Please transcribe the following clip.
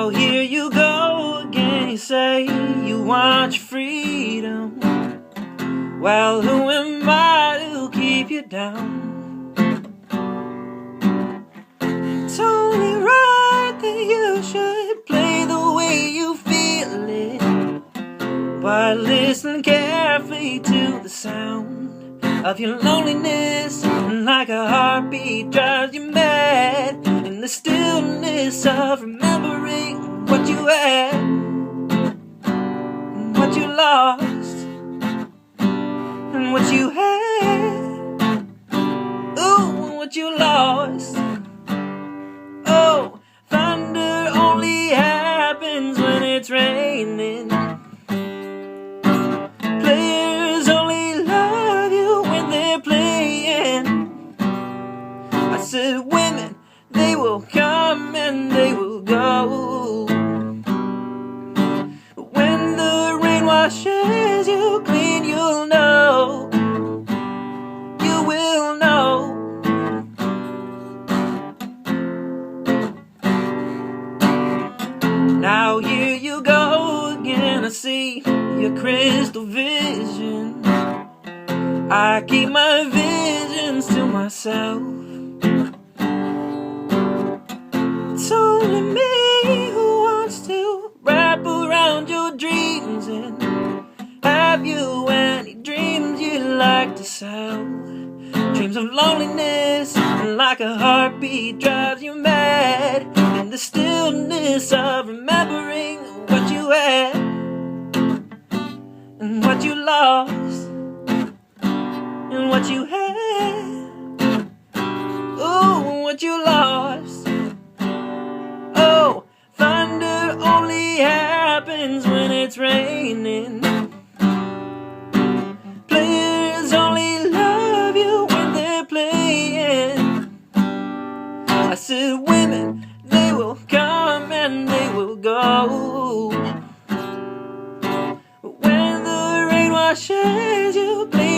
Now here you go again, you say you want your freedom. Well, who am I to keep you down? It's only right that you should play the way you feel it, but listen carefully to the sound of your loneliness, and like a heartbeat drives you mad in the stillness of remembering what you had and what you lost and what you had. Ooh, what you lost. Oh, thunder only happens when it's raining. Players only love you when they're playing. I said women, they will come and they will go. When the rain washes you clean, you'll know. You will know. Now here you go again, I see your crystal vision. I keep my visions to myself. It's only me who wants to wrap around your dreams. And have you any dreams you'd like to sell? Dreams of loneliness, and like a heartbeat drives you mad in the stillness of remembering what you had and what you lost and what you had. Oh, what you lost. Oh, thunder only happens when it's raining. Players only love you when they're playing. I said women, they will come and they will go. When the rain washes you clean,